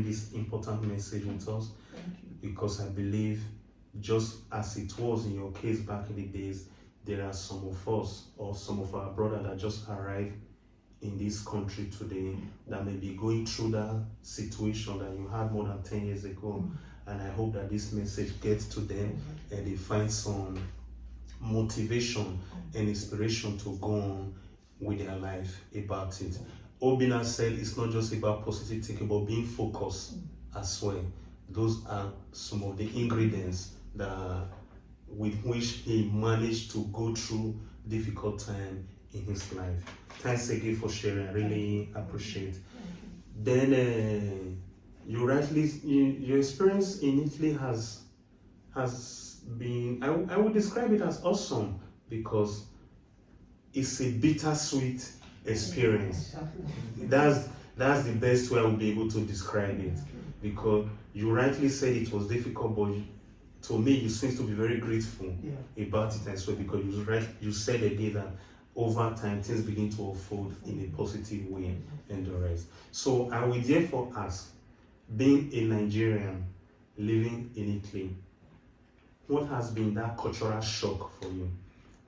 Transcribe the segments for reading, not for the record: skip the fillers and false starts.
this important message with us, because I believe just as it was in your case back in the days, there are some of us or some of our brothers that just arrived in this country today that may be going through that situation that you had more than 10 years ago. And I hope that this message gets to them and they find some motivation and inspiration to go on with their life about it. Obinna said it's not just about positive thinking, but being focused as well. Those are some of the ingredients that with which he managed to go through difficult time in his life. Thanks again for sharing. I really appreciate. Then your experience in Italy has been, I would describe it as awesome, because it's a bittersweet experience. That's the best way I would be able to describe it, because you rightly said it was difficult, but to me you seem to be very grateful about it as well, because you said again that over time things begin to unfold in a positive way and the rest. So I will therefore ask, being a Nigerian living in Italy, what has been that cultural shock for you?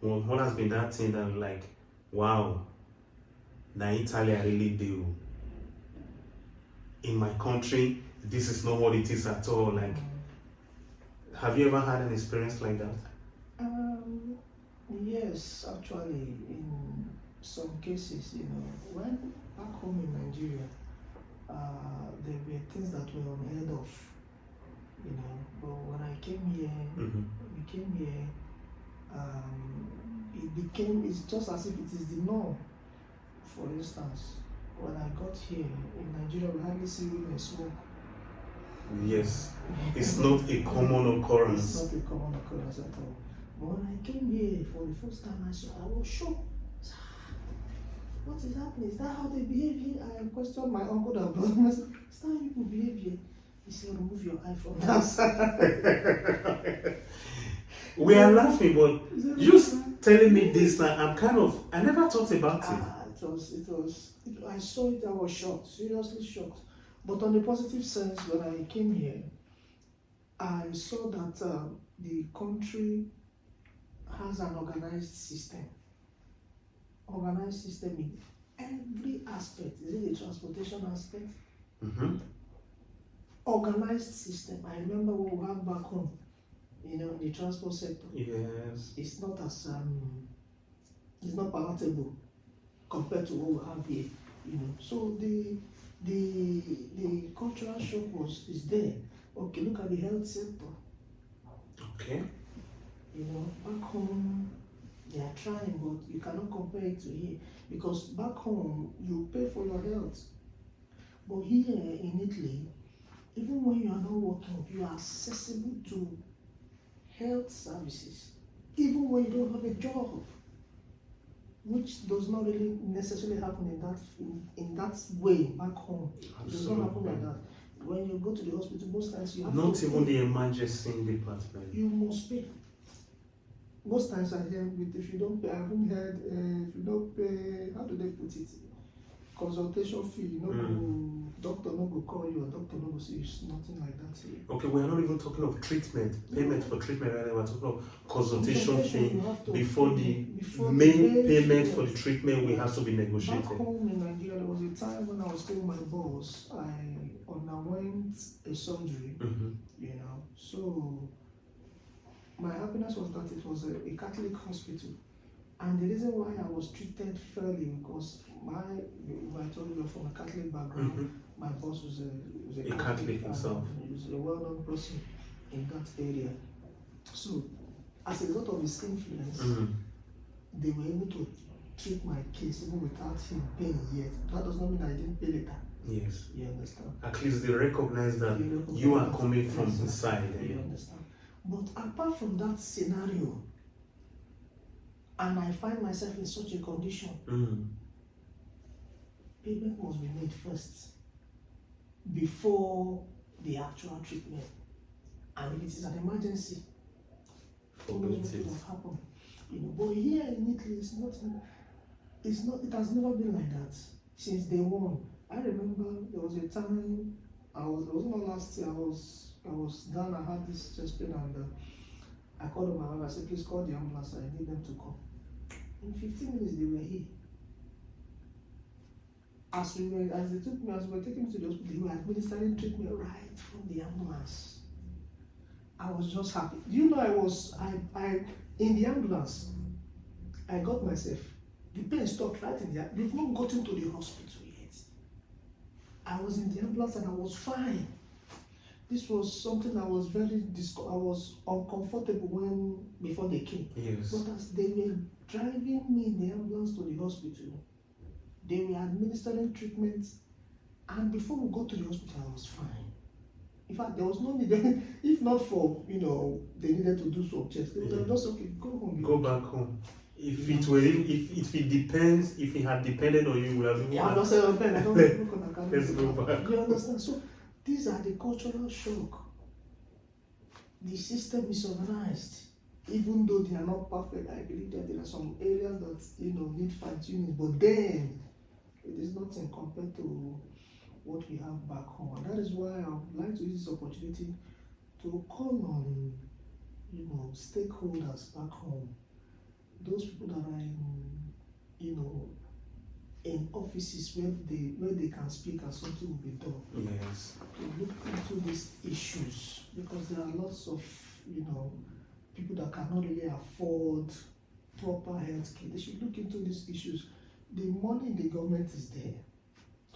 What has been that thing that like, wow, now Italy I really do. In my country, this is not what it is at all. Like, have you ever had an experience like that? Yes, actually, in some cases, when back home in Nigeria, there were things that were unheard of, but when I came here, it's just as if it is the norm. For instance, when I got here in Nigeria, we hardly see women smoke. Yes, it's not a common occurrence. It's not a common occurrence at all. But when I came here for the first time, I was shocked. What is happening? Is that how they behave here? I questioned my uncle that brought me. I said, is that how people behave here? He said, remove your eye from that side. We are laughing, but just telling me this now, I never thought about it. I saw it, I was shocked, seriously shocked. But on the positive sense, when I came here, I saw that the country has an organized system in every aspect. Is it the transportation aspect? Organized system. I remember what we have back home, the transport sector. Yes. It's not as it's not palatable compared to what we have here. So the cultural shock is there. Okay, look at the health sector. Okay. Back home they are trying, but you cannot compare it to here, because back home you pay for your health, but here in Italy, even when you are not working, you are accessible to health services, even when you don't have a job, which does not really necessarily happen in that way back home. Absolutely. It does not happen like that. When you go to the hospital, most times you have not to even pay. The emergency department. You must pay. Most times I hear if you don't pay, I haven't heard if you don't pay, how do they put it? Consultation fee, doctor no go call you, or doctor no go see you, nothing like that here. Okay, we are not even talking of treatment, payment for treatment, right? We're talking of consultation fee before the main payment for the treatment we have to be negotiated. Back home in Nigeria, there was a time when I was staying with my boss, I underwent a surgery, so my happiness was that it was a Catholic hospital. And the reason why I was treated fairly, because I told you from a Catholic background, my boss was a Catholic himself. He was a well-known person in that area. So, as a result of his influence, they were able to treat my case even without him paying yet. That does not mean I didn't pay later. Yes. You understand? At least they recognize that you are coming from inside. You understand? But apart from that scenario, and I find myself in such a condition, payment must be made first before the actual treatment. And if it is an emergency, what would have happened? But here in Italy, it has never been like that since day one. I remember there was a time it wasn't my last year. I was down. I had this chest pain, and I called my wife. I said, please call the ambulance. I need them to come. In 15 minutes, they were here. As they were taking me to the hospital, they were administering treatment right from the ambulance. I was just happy. You know, I in the ambulance, I got myself. The pain stopped right in the. They've not gotten to the hospital yet. I was in the ambulance and I was fine. This was something I was I was uncomfortable before they came. Yes. But as they were driving me in the ambulance to the hospital, they were administering treatment, and before we got to the hospital, I was fine. In fact, there was no need, if not for, they needed to do some checks, they would have just, okay, go home. Go back home. If it had depended on you, would have been. Yeah, I'm not saying I don't Let's go back. You understand? So these are the cultural shock. The system is organized. Even though they are not perfect, I believe that there are some areas that need fine-tuning, but then it is nothing compared to what we have back home. And that is why I would like to use this opportunity to call on stakeholders back home, those people that are in offices where they can speak and something will be done. Yes. To look into these issues, because there are lots of people that cannot really afford proper health care. They should look into these issues. The money in the government is there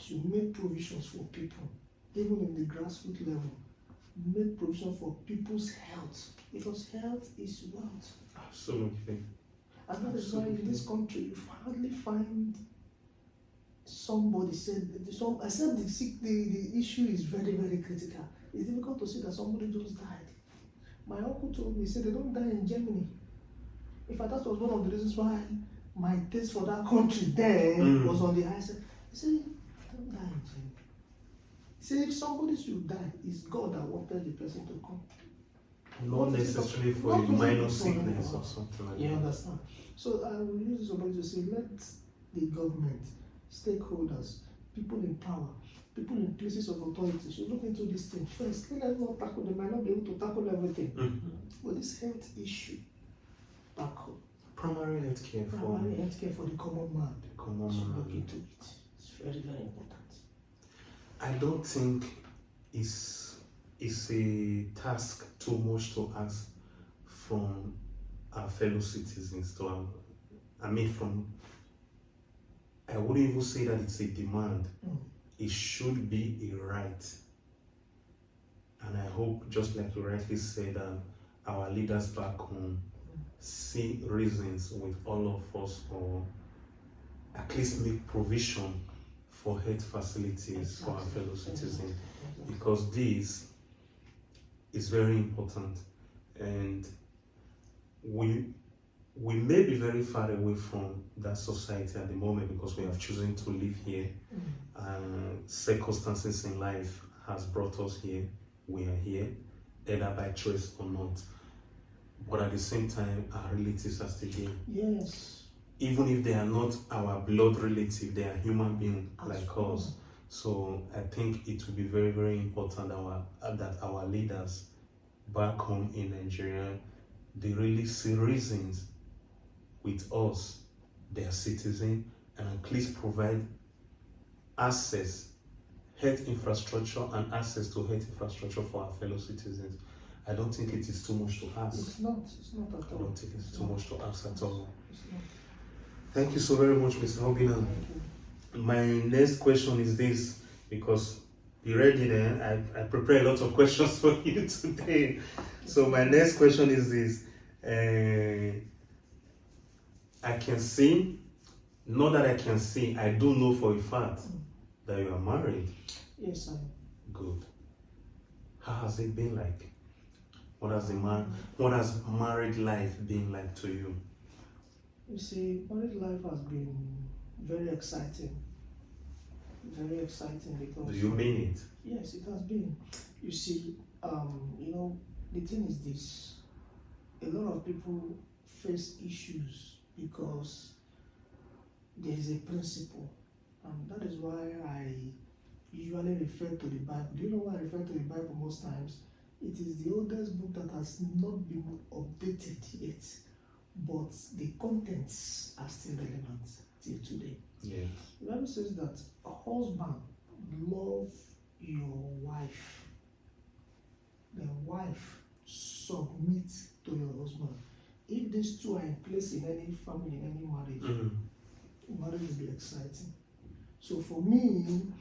to make provisions for people, even in the grassroots level. Make provision for people's health, because health is wealth. Absolutely. And that is why in this country you hardly find somebody said except the issue is very, very critical. It's difficult to see that somebody just died. My uncle told me, he said they don't die in Germany. In fact, that was one of the reasons why my taste for that country then was on the high side. He said, don't die in Germany. He said, if somebody should die, it's God that wanted the person to come. Not necessarily for a minor sickness or something like that. You understand? So I will use this opportunity to say, let the government, stakeholders, people in power, people in places of authority should look into this thing first. Let them not tackle, they might not be able to tackle everything. But this health issue, back home. Primary health care for the common man. Should look into it. It's very, very important. I don't think it's a task too much to ask from our fellow citizens I wouldn't even say that it's a demand. It should be a right. And I hope, just like you rightly said, our leaders back home see reasons with all of us, or at least make provision for health facilities for our fellow citizens, because this is very important. And we may be very far away from that society at the moment because we have chosen to live here. Circumstances in life has brought us here. We are here, either by choice or not. But at the same time, our relatives are still here. Yes. Even if they are not our blood relative, they are human beings like us. So I think it will be very, very important that our leaders back home in Nigeria, they really see reasons with us, their citizens, and at least provide health infrastructure and access to health infrastructure for our fellow citizens. I don't think it is too much to ask. It's not at all. I don't think it's too much to ask at all. Thank you so very much, Mr. Obinna. My next question is this, because you ready then? I prepared a lot of questions for you today. So my next question is this. I can see, not that I can see, I do know for a fact that you are married. Yes, I am. Good. How has it been like? What has married life been like to you? You see, married life has been very exciting. Very exciting because... Do you mean it? Yes, it has been. You see, the thing is this. A lot of people face issues because there is a principle. And that is why usually refer to the Bible. Do you know why I refer to the Bible most times? It is the oldest book that has not been updated yet, but the contents are still relevant till today. Yes. The Bible says that a husband love your wife, the wife submit to your husband. If these two are in place in any family, in any marriage, marriage will be exciting. So for me,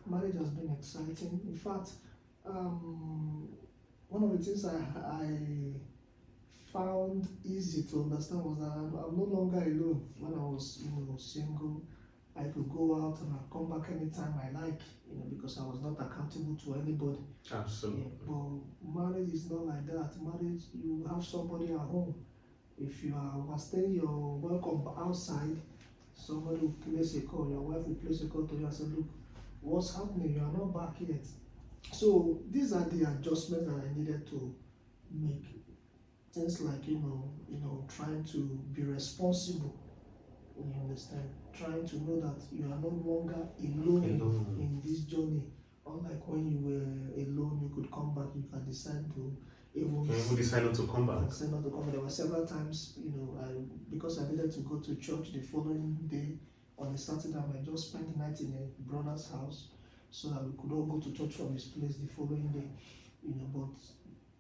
marriage has been exciting. In fact, one of the things I found easy to understand was that I'm no longer alone. When I was, single, I could go out and I'd come back anytime I like, because I was not accountable to anybody. Absolutely. Yeah, but marriage is not like that. Marriage, you have somebody at home. If you are overstaying your welcome outside, somebody will place a call, your wife will place a call to you and say, look, what's happening? You are not back yet. So these are the adjustments that I needed to make. Things like, trying to be responsible. You understand? Trying to know that you are no longer alone in this journey. Unlike when you were alone, you could come back, you can decide to even decide not to come back. Decide not to come back. There were several times, because I needed to go to church the following day on a Saturday, I might just spend the night in a brother's house so that we could all go to church from his place the following day. But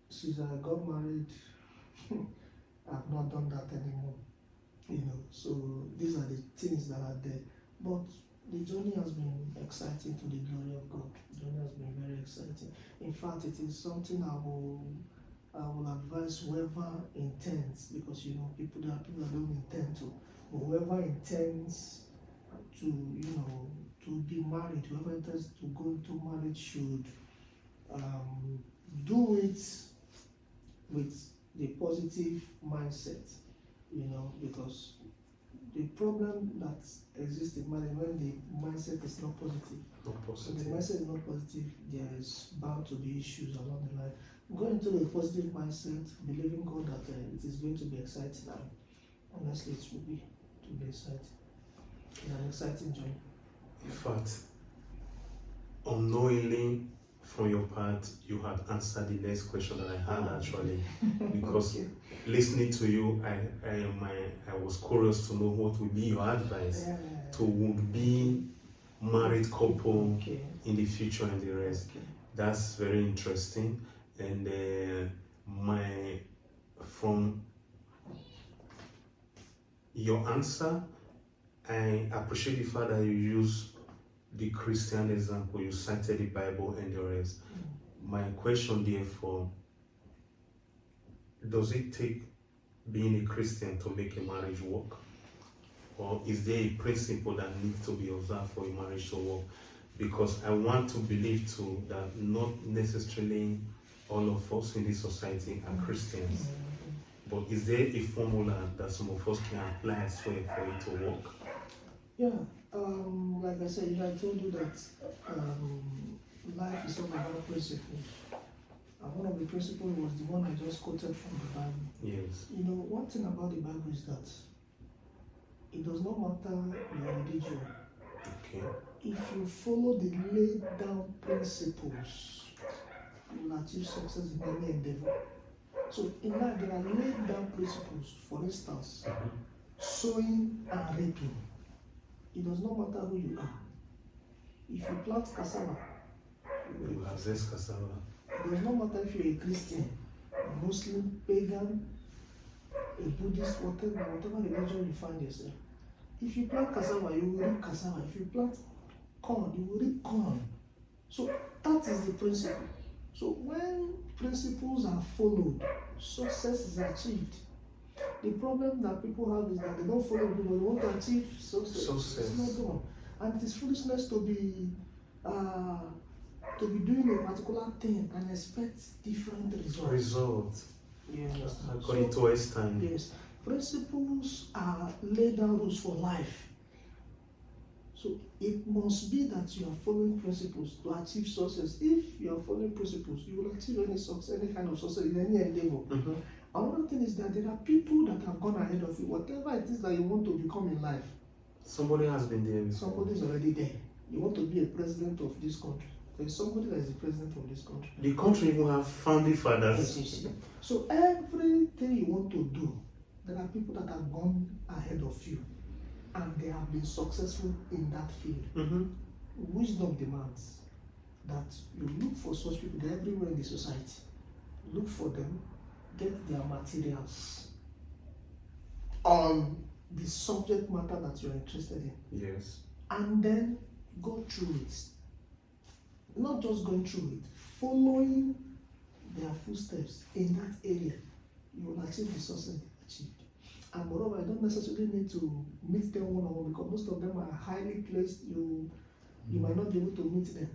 since I got married, I've not done that anymore. So these are the things that are there. But the journey has been exciting to the glory of God. The journey has been very exciting. In fact, it is something I will advise whoever intends, because there are people that don't intend to, but whoever intends to be married, whoever intends to go into marriage should do it with the positive mindset, because the problem that exists in marriage when the mindset is not positive. When the mindset is not positive, there is bound to be issues along the line. Go into a positive mindset, believing God that it is going to be exciting, and honestly, it will be exciting. It's an exciting journey. In fact, unknowingly from your part, you had answered the next question that I had actually, because listening to you, I was curious to know what would be your advice to would-be married couple in the future and the rest. That's very interesting. And from your answer, I appreciate the fact that you use the Christian example, you cited the Bible and the rest. My question therefore, does it take being a Christian to make a marriage work? Or is there a principle that needs to be observed for a marriage to work? Because I want to believe too that not necessarily all of us in this society are Christians. But is there a formula that some of us can apply as well for it to work? Yeah, like I said, I told you that life is all about principles. And one of the principles was the one I just quoted from the Bible. Yes. One thing about the Bible is that it does not matter your religion. Okay. If you follow the laid down principles, you will achieve success in any endeavor. So in life, there are laid down principles. For instance, sowing and reaping. It does not matter who you are. If you plant cassava, you will harvest cassava. It does not matter if you're a Christian, a Muslim, pagan, a Buddhist, whatever religion you find yourself. If you plant cassava, you will reap cassava. If you plant corn, you will reap corn. So that is the principle. So when principles are followed, success is achieved. The problem that people have is that they don't follow people. They want to achieve success. It's not done. And it is foolishness to be doing a particular thing and expect different results. Yes. According to Einstein. Yes. Principles are laid down rules for life. So it must be that you are following principles to achieve success. If you are following principles, you will achieve any success, any kind of success in any endeavor. Another thing is that there are people that have gone ahead of you. Whatever it is that you want to become in life, somebody has been there before. Somebody is already there. You want to be a president of this country. There's somebody that is the president of this country. The country even have founding fathers. Yes. So everything you want to do, there are people that have gone ahead of you and they have been successful in that field. Mm-hmm. Wisdom demands that you look for such people. They're everywhere in the society. Look for them, get their materials on the subject matter that you're interested in. Yes. And then go through it. Not just going through it, following their footsteps in that area, you will achieve the success they achieved. And moreover, you don't necessarily need to meet them one-on-one because most of them are highly placed. You might not be able to meet them,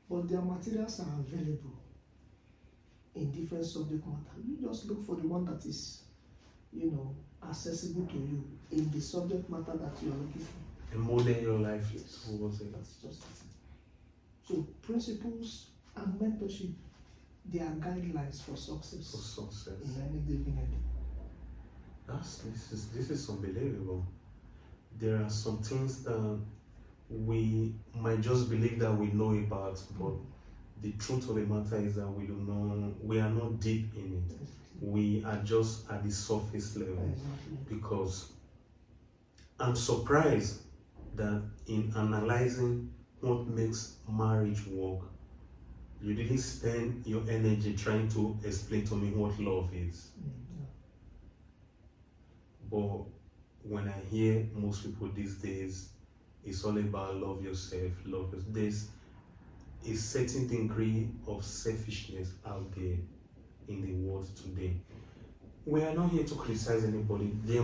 but their materials are available in different subject matter. You just look for the one that is, accessible to you in the subject matter that you are looking for. And model your life towards it. That's just it. So principles and mentorship, they are guidelines for success. For success. In any given area. This is unbelievable. There are some things that we might just believe that we know about, but the truth of the matter is that we don't know. We are not deep in it. We are just at the surface level. Exactly. Because I'm surprised that in analyzing what makes marriage work, you didn't spend your energy trying to explain to me what love is. Yeah. But when I hear most people these days, it's all about love yourself, love yourself. There's a certain degree of selfishness out there in the world today. We are not here to criticize anybody. There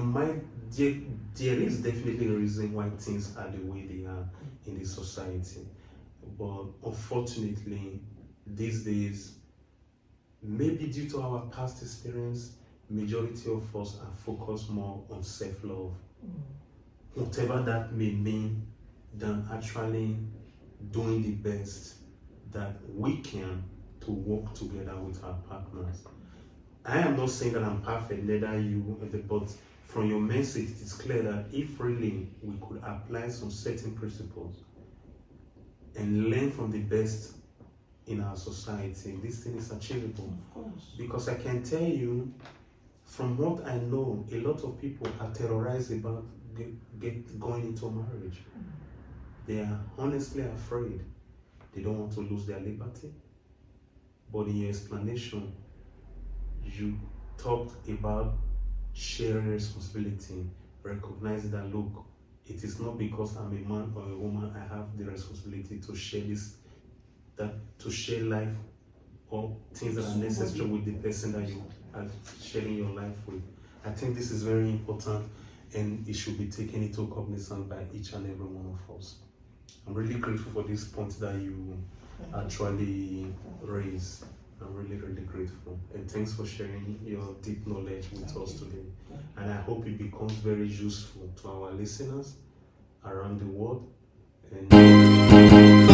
is definitely a reason why things are the way they are in the society. But unfortunately, these days, maybe due to our past experience, majority of us are focused more on self-love. Whatever that may mean, than actually doing the best that we can to work together with our partners. I am not saying that I'm perfect, neither you, but from your message, it's clear that if really we could apply some certain principles and learn from the best in our society, this thing is achievable. Of course. Because I can tell you, from what I know, a lot of people are terrorized about going into marriage. They are honestly afraid. They don't want to lose their liberty. But in your explanation, you talked about sharing responsibility, recognizing that, look, it is not because I'm a man or a woman I have the responsibility to share to share life or things that are necessary with the person that you are sharing your life with. I think this is very important and it should be taken into cognizance by each and every one of us. I'm really grateful for this point that you actually raised. I'm really, really grateful. And thanks for sharing your deep knowledge with us today. And I hope it becomes very useful to our listeners around the world. And